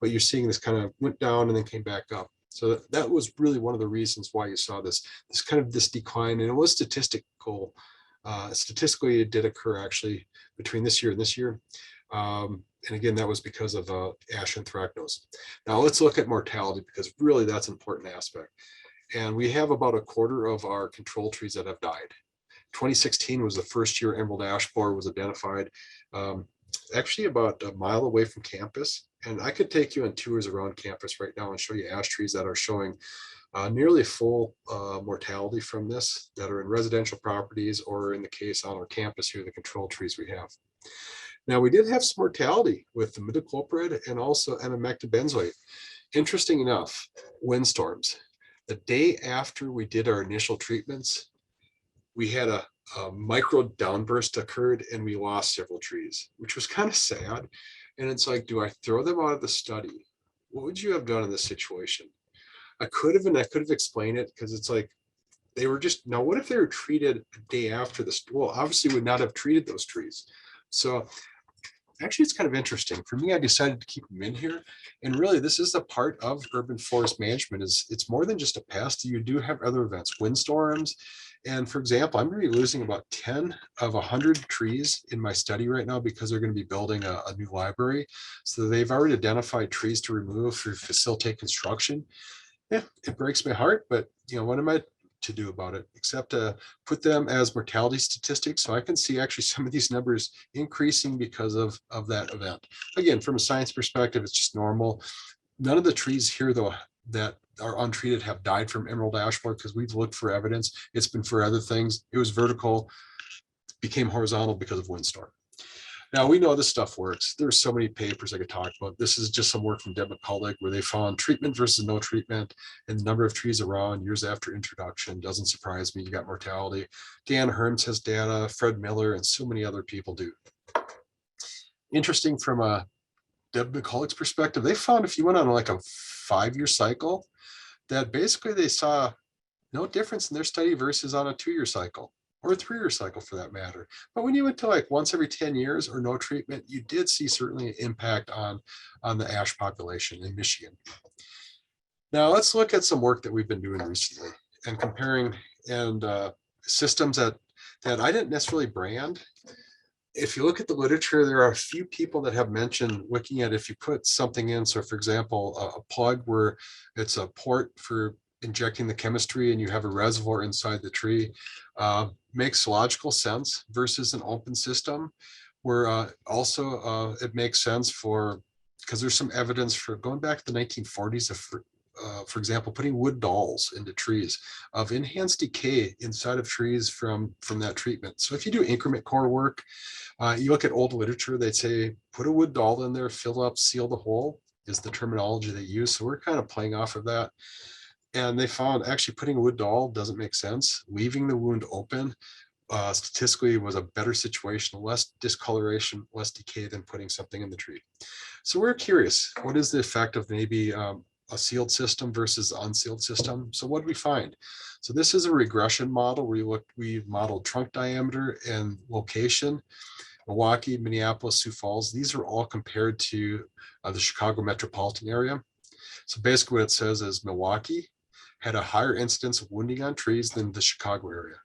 but you're seeing this kind of went down and then came back up. So that was really one of the reasons why you saw this decline, and it was statistically it did occur actually between this year and this year. And again, that was because of ash anthracnose. Now let's look at mortality, because really that's an important aspect. And we have about a quarter of our control trees that have died. 2016 was the first year emerald ash borer was identified, actually about a mile away from campus. And I could take you on tours around campus right now and show you ash trees that are showing nearly full mortality from this, that are in residential properties, or in the case on our campus here, the control trees we have. Now, we did have some mortality with the imidacloprid and also emamectin-benzoate. Interesting enough, windstorms. The day after we did our initial treatments, we had a micro downburst occurred and we lost several trees, which was kind of sad. And it's like, do I throw them out of the study? What would you have done in this situation? I could have, and I could have explained it, because it's like, they were just, now what if they were treated a day after this? Well, obviously would not have treated those trees. So actually, it's kind of interesting. For me, I decided to keep them in here. And really, this is a part of urban forest management. It's more than just a pest. You do have other events, windstorms. And for example, I'm going to be losing about 10 of 100 trees in my study right now, because they're going to be building a new library. So they've already identified trees to remove to facilitate construction. Yeah, it breaks my heart, but what am I to do about it except to put them as mortality statistics, so I can see actually some of these numbers increasing because of that event. Again, from a science perspective, it's just normal. None of the trees here, though, that are untreated have died from emerald ash borer, because we've looked for evidence. It's been for other things. It was vertical, became horizontal because of windstorm. Now, we know this stuff works. There's so many papers I could talk about. This is just some work from Deb McCulloch, where they found treatment versus no treatment and the number of trees around years after introduction. Doesn't surprise me. You got mortality. Dan Herms has data, Fred Miller, and so many other people do. Interesting from a Deb McCulloch's perspective, they found if you went on like a 5-year cycle, that basically they saw no difference in their study versus on a 2-year cycle, or a 3-year cycle for that matter. But when you went to like once every 10 years or no treatment, you did see certainly an impact on the ash population in Michigan. Now let's look at some work that we've been doing recently and comparing and systems that I didn't necessarily brand. If you look at the literature, there are a few people that have mentioned looking at if you put something in. So for example, a plug where it's a port for injecting the chemistry and you have a reservoir inside the tree, makes logical sense versus an open system, where also it makes sense because there's some evidence for going back to the 1940s of, for example, putting wood dolls into trees of enhanced decay inside of trees from that treatment. So if you do increment core work, you look at old literature, they'd say, put a wood doll in there, fill up, seal the hole is the terminology they use. So we're kind of playing off of that. And they found actually putting a wood doll doesn't make sense. Leaving the wound open statistically was a better situation, less discoloration, less decay than putting something in the tree. So we're curious, what is the effect of maybe a sealed system versus unsealed system? So what did we find? So this is a regression model where we modeled trunk diameter and location. Milwaukee, Minneapolis, Sioux Falls, these are all compared to the Chicago metropolitan area. So basically what it says is Milwaukee had a higher incidence of wounding on trees than the Chicago area.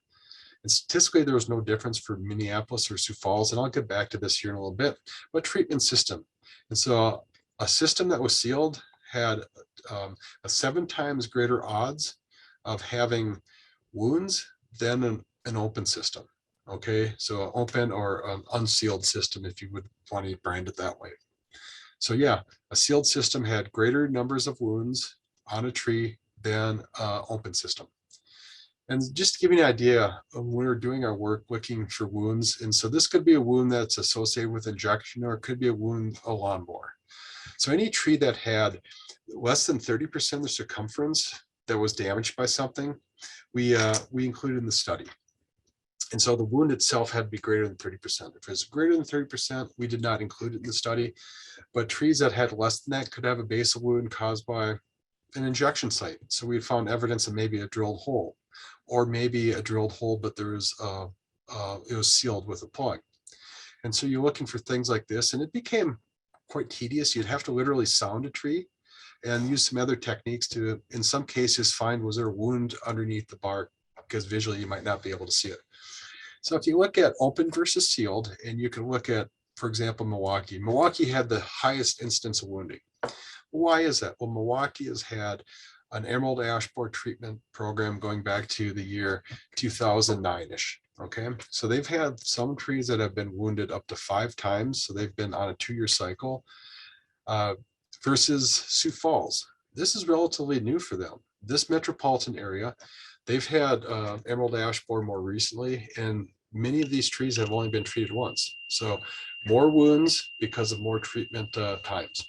And statistically, there was no difference for Minneapolis or Sioux Falls. And I'll get back to this here in a little bit, but treatment system. And so a system that was sealed had a 7 times greater odds of having wounds than an open system. Okay, so an open or an unsealed system, if you would want to brand it that way. So yeah, a sealed system had greater numbers of wounds on a tree than an open system. And just to give you an idea, when we're doing our work looking for wounds, and so this could be a wound that's associated with injection, or it could be a wound, a lawnmower. So any tree that had less than 30% of the circumference that was damaged by something, we included in the study. And so the wound itself had to be greater than 30%. If it was greater than 30%, we did not include it in the study. But trees that had less than that could have a basal wound caused by an injection site. So we found evidence of maybe a drilled hole, or maybe a drilled hole, but there was it was sealed with a plug. And so you're looking for things like this, and it became quite tedious. You'd have to literally sound a tree and used some other techniques to, in some cases, find was there a wound underneath the bark, because visually you might not be able to see it. So if you look at open versus sealed, and you can look at, for example, Milwaukee. Milwaukee had the highest instance of wounding. Why is that? Well, Milwaukee has had an emerald ash borer treatment program going back to the year 2009-ish. Okay, so they've had some trees that have been wounded up to 5 times. So they've been on a 2-year cycle versus Sioux Falls. This is relatively new for them. This metropolitan area, they've had emerald ash borer more recently, and many of these trees have only been treated once. So more wounds because of more treatment times.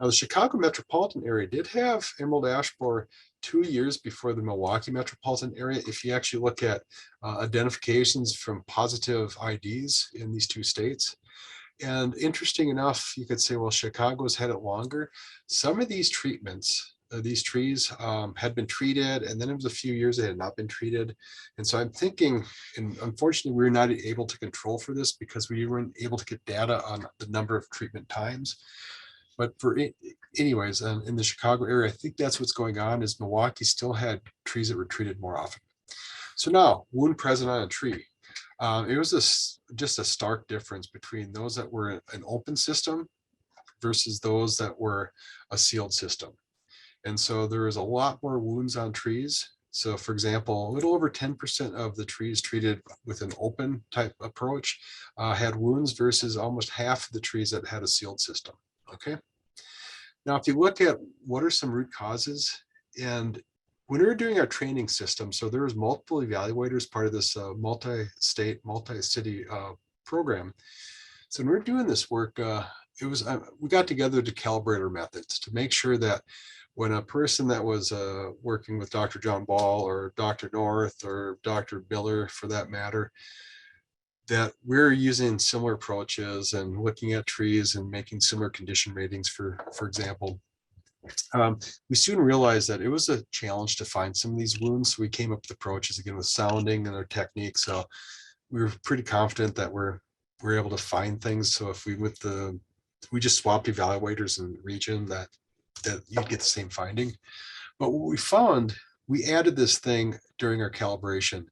Now, the Chicago metropolitan area did have emerald ash borer 2 years before the Milwaukee metropolitan area. If you actually look at identifications from positive IDs in these 2 states. And interesting enough, you could say, well, Chicago's had it longer. Some of these treatments, these trees had been treated, and then it was a few years they had not been treated. And so I'm thinking, and unfortunately, we were not able to control for this because we weren't able to get data on the number of treatment times. But for anyways, in the Chicago area, I think that's what's going on, is Milwaukee still had trees that were treated more often. So now, wound present on a tree. It was just a stark difference between those that were an open system versus those that were a sealed system. And so there was a lot more wounds on trees. So for example, a little over 10% of the trees treated with an open type approach had wounds versus almost half of the trees that had a sealed system. Okay. Now, if you look at what are some root causes, and when we were doing our training system, so there was multiple evaluators part of this multi-state, multi-city program. So when we we're doing this work, we got together to calibrate our methods to make sure that when a person that was working with Dr. John Ball or Dr. North or Dr. Miller, for that matter, that we're using similar approaches and looking at trees and making similar condition ratings, for example. We soon realized that it was a challenge to find some of these wounds. So we came up with approaches again with sounding and their techniques. So we were pretty confident that we're able to find things. So if we just swapped evaluators in the region, that you'd get the same finding. But what we found, we added this thing during our calibration.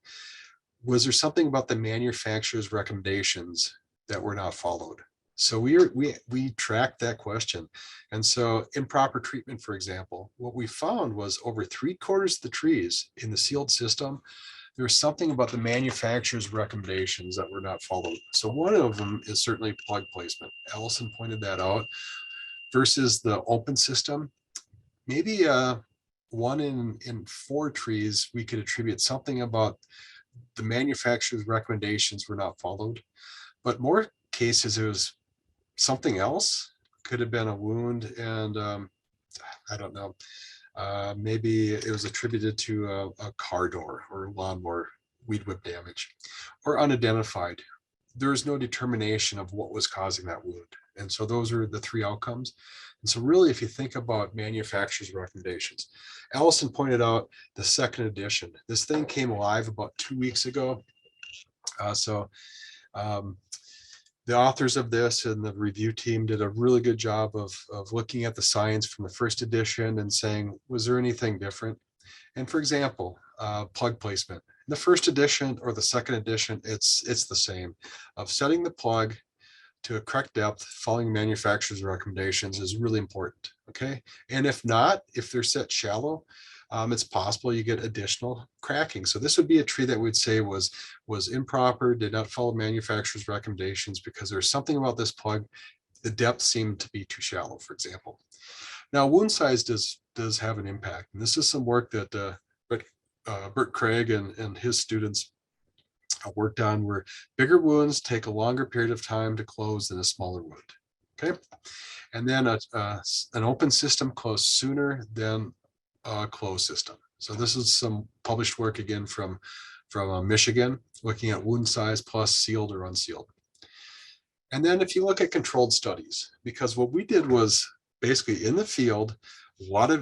Was there something about the manufacturer's recommendations that were not followed? So we tracked that question. And so improper treatment, for example, what we found was over 3/4 of the trees in the sealed system, there was something about the manufacturer's recommendations that were not followed. So one of them is certainly plug placement. Allison pointed that out. Versus the open system, maybe 1 in 4 trees, we could attribute something about the manufacturer's recommendations were not followed. But more cases, it was something else. Could have been a wound, and I don't know. Maybe it was attributed to a car door or lawnmower weed whip damage, or unidentified. There is no determination of what was causing that wound. And so those are the 3 outcomes. And so really, if you think about manufacturer's recommendations, Allison pointed out the 2nd edition. This thing came live about 2 weeks ago. The authors of this and the review team did a really good job of looking at the science from the 1st edition and saying, was there anything different? And for example, plug placement. In the 1st edition or the 2nd edition, it's the same. Of setting the plug to a correct depth, following manufacturer's recommendations is really important. Okay. And if not, if they're set shallow, it's possible you get additional cracking. So this would be a tree that we'd say was improper, did not follow manufacturer's recommendations because there's something about this plug, the depth seemed to be too shallow, for example. Now, wound size does have an impact. And this is some work that Bert Craig and his students worked on, where bigger wounds take a longer period of time to close than a smaller wound. Okay. And then an open system closed sooner than a closed system. So this is some published work again from Michigan, looking at wound size plus sealed or unsealed. And then if you look at controlled studies, because what we did was basically in the field,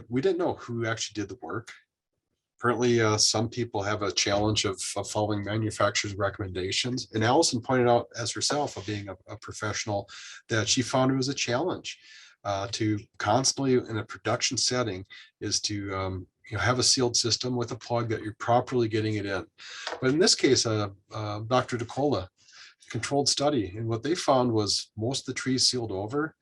we didn't know who actually did the work. Apparently, some people have a challenge of following manufacturer's recommendations. And Allison pointed out as herself, of being a professional, that she found it was a challenge. to constantly in a production setting is to have a sealed system with a plug that you're properly getting it in. But in this case, Dr. DeCola controlled study, and what they found was most of the trees sealed over,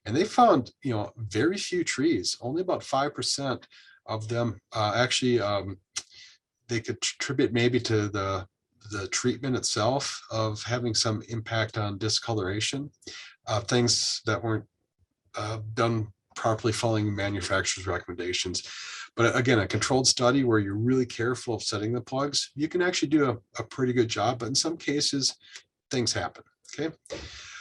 and they found very few trees, only about 5% of them actually they could attribute maybe to the treatment itself of having some impact on discoloration, things that weren't done properly following manufacturer's recommendations. But again, a controlled study where you're really careful of setting the plugs, you can actually do a pretty good job, but in some cases, things happen, okay?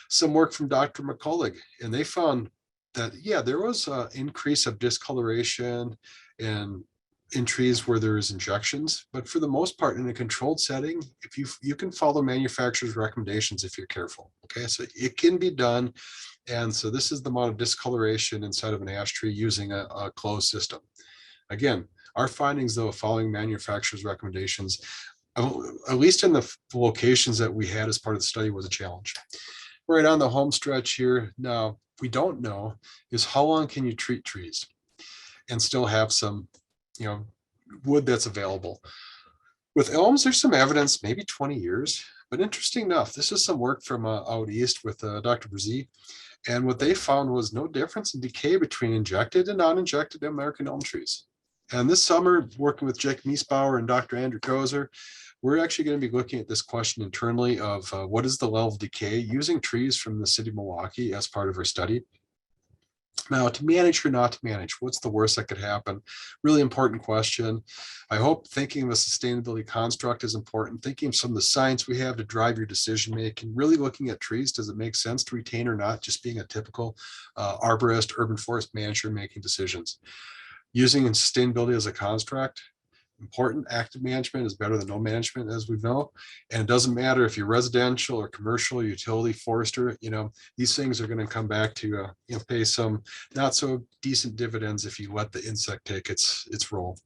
Some work from Dr. McCullough, and they found that, yeah, there was an increase of discoloration in trees where there is injections, but for the most part, in a controlled setting, if you can follow manufacturer's recommendations if you're careful, okay? So it can be done. And so this is the amount of discoloration inside of an ash tree using a closed system. Again, our findings, though, following manufacturer's recommendations, at least in the locations that we had as part of the study, was a challenge. Right on the home stretch here, now, we don't know is how long can you treat trees and still have some, wood that's available. With elms, there's some evidence, maybe 20 years, but interesting enough, this is some work from out east with Dr. Brzee. And what they found was no difference in decay between injected and non-injected American elm trees. And this summer, working with Jake Miesbauer and Dr. Andrew Kozer, we're actually going to be looking at this question internally of what is the level of decay using trees from the city of Milwaukee as part of our study. Now, to manage or not to manage, what's the worst that could happen? Really important question. I hope thinking of a sustainability construct is important, thinking of some of the science we have to drive your decision making, really looking at trees. Does it make sense to retain or not? Just being a typical arborist, urban forest manager making decisions. Using sustainability as a construct, important. Active management is better than no management, as we know. And it doesn't matter if you're residential or commercial, utility, forester, these things are going to come back to pay some not so decent dividends if you let the insect take its role.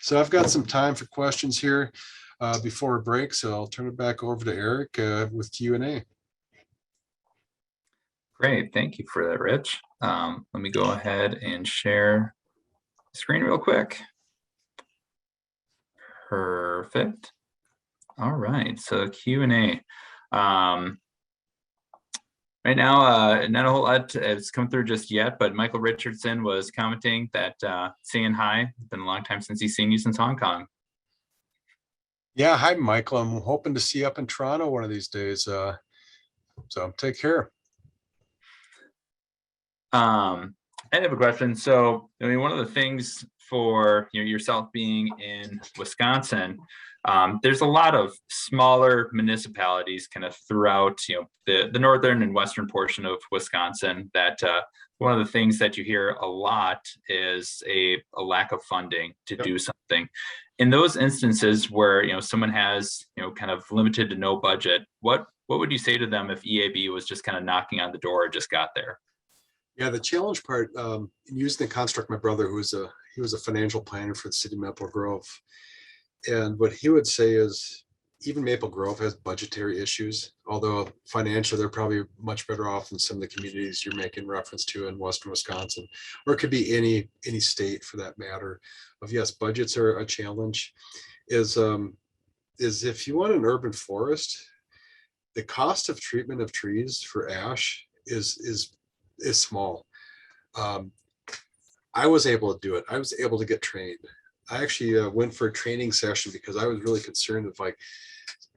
So I've got some time for questions here before a break, so I'll turn it back over to Eric with Q&A. Great, thank you for that, Rich. Let me go ahead and share the screen real quick. Perfect. All right, so Q&A. Right now, not a whole lot has come through just yet, but Michael Richardson was commenting that saying hi. It's been a long time since he's seen you since Hong Kong. Yeah, hi, Michael. I'm hoping to see you up in Toronto one of these days. So take care. I have a question. So, one of the things for yourself being in Wisconsin, there's a lot of smaller municipalities kind of throughout the northern and western portion of Wisconsin that one of the things that you hear a lot is a lack of funding to do something. In those instances where someone has kind of limited to no budget, what would you say to them if EAB was just kind of knocking on the door or just got there? Yeah, the challenge part, using the construct, my brother, he was a financial planner for the city of Maple Grove. And what he would say is even Maple Grove has budgetary issues, although financially they're probably much better off than some of the communities you're making reference to in Western Wisconsin, or it could be any state for that matter. Of yes, budgets are a challenge. Is if you want an urban forest, the cost of treatment of trees for ash is small. I was able to do it. I was able to get trained. I actually went for a training session because I was really concerned with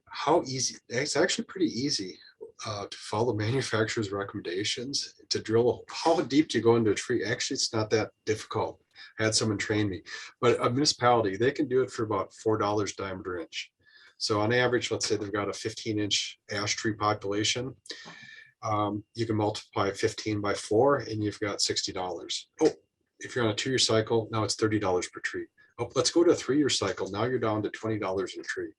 how easy. It's actually pretty easy to follow manufacturer's recommendations to drill. How deep do you go into a tree? Actually, it's not that difficult. I had someone train me, but a municipality, they can do it for about $4 diameter inch. So on average, let's say they've got a 15-inch ash tree population. You can multiply 15 by 4 and you've got $60. Oh, if you're on a 2-year cycle, now it's $30 per tree. Oh, let's go to a 3-year cycle. Now you're down to $20 in a tree.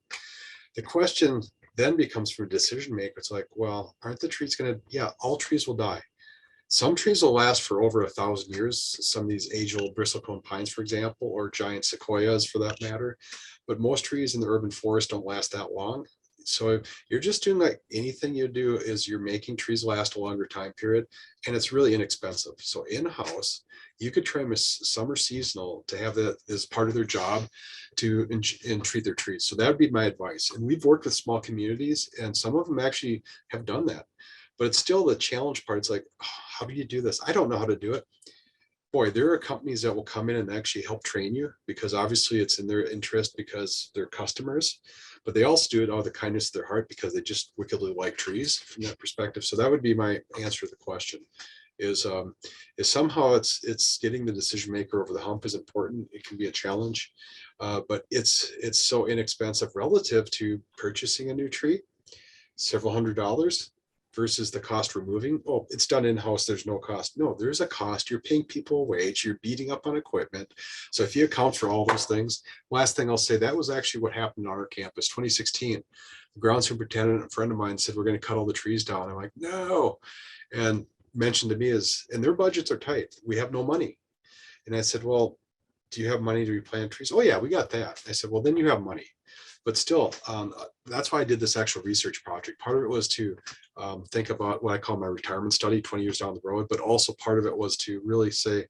The question then becomes for a decision maker. It's like, well, aren't the trees going to, yeah, all trees will die. Some trees will last for over 1,000 years. Some of these age-old bristlecone pines, for example, or giant sequoias for that matter. But most trees in the urban forest don't last that long. So you're just doing like anything you do is you're making trees last a longer time period, and it's really inexpensive. So in-house, you could trim a summer seasonal to have that as part of their job to and treat their trees. So that would be my advice. And we've worked with small communities, and some of them actually have done that. But it's still the challenge part. It's like, oh, how do you do this? I don't know how to do it. Boy, there are companies that will come in and actually help train you, because obviously it's in their interest because they're customers, but they also do it out of the kindness of their heart because they just wickedly like trees from that perspective. So that would be my answer to the question is somehow it's getting the decision maker over the hump is important. It can be a challenge, but it's so inexpensive relative to purchasing a new tree, several $100s versus the cost removing. Oh, it's done in-house, there's no cost. No, there's a cost. You're paying people a wage, you're beating up on equipment. So if you account for all those things, last thing I'll say, that was actually what happened on our campus, 2016. The ground superintendent, a friend of mine, said, we're going to cut all the trees down. I'm like, no. And mentioned to me is, and their budgets are tight. We have no money. And I said, well, do you have money to replant trees? Oh yeah, we got that. I said, well, then you have money. But still, that's why I did this actual research project. Part of it was to think about what I call my retirement study 20 years down the road, but also part of it was to really say,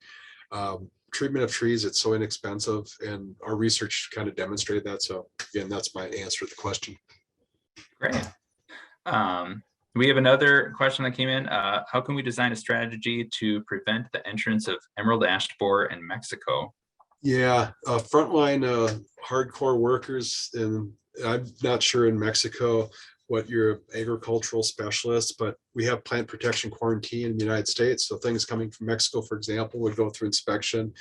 treatment of trees, it's so inexpensive, and our research kind of demonstrated that. So again, that's my answer to the question. Great. We have another question that came in. How can we design a strategy to prevent the entrance of emerald ash borer in Mexico? Yeah, frontline hardcore workers, and I'm not sure in Mexico what your agricultural specialists, but we have plant protection quarantine in the United States. So things coming from Mexico, for example, would go through inspection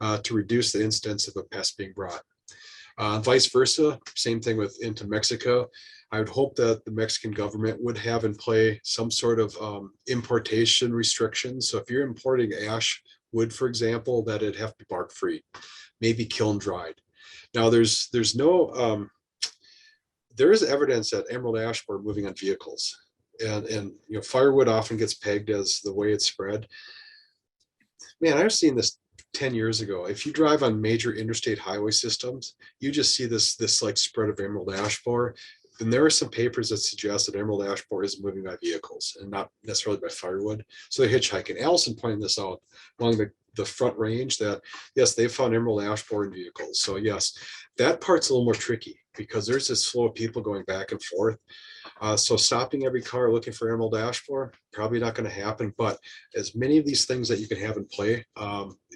to reduce the incidence of a pest being brought. Vice versa, same thing with into Mexico. I would hope that the Mexican government would have in play some sort of importation restrictions. So if you're importing ash wood, for example, that it'd have to be bark free, maybe kiln dried. Now there's no, there is evidence that emerald ash borer moving on vehicles, and you know, firewood often gets pegged as the way it's spread. Man, I've seen this 10 years ago. If you drive on major interstate highway systems, you just see this like spread of emerald ash borer. And there are some papers that suggest that emerald ash borer is moving by vehicles and not necessarily by firewood. So they're hitchhiking. Allison pointed this out along the front range that, yes, they found emerald ash borer in vehicles. So yes, that part's a little more tricky because there's this flow of people going back and forth. So stopping every car looking for emerald ash borer, probably not going to happen. But as many of these things that you can have in play,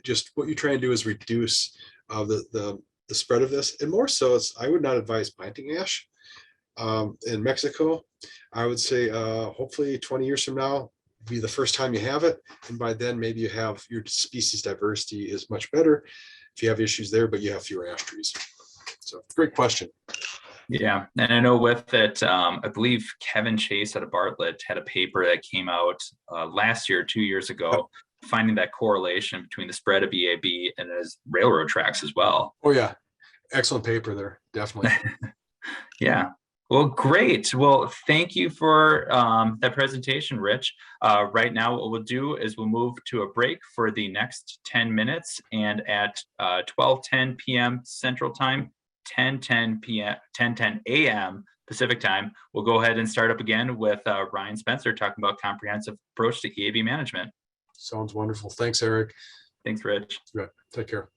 just what you try and do is reduce the spread of this. And more so, I would not advise planting ash. In Mexico, I would say hopefully 20 years from now be the first time you have it, and by then maybe you have your species diversity is much better if you have issues there, but you have fewer ash trees. So great question. Yeah, and I know with it, I believe Kevin Chase at Bartlett had a paper that came out last year, 2 years ago, finding that correlation between the spread of EAB and as railroad tracks as well. Oh yeah, excellent paper there, definitely. Yeah. Well, great. Well, thank you for that presentation, Rich. Right now, what we'll do is we'll move to a break for the next 10 minutes, and at 12:10 p.m. Central Time, 10:10 a.m. Pacific Time, we'll go ahead and start up again with Ryan Spencer talking about comprehensive approach to EAB management. Sounds wonderful. Thanks, Eric. Thanks, Rich. Yeah, take care.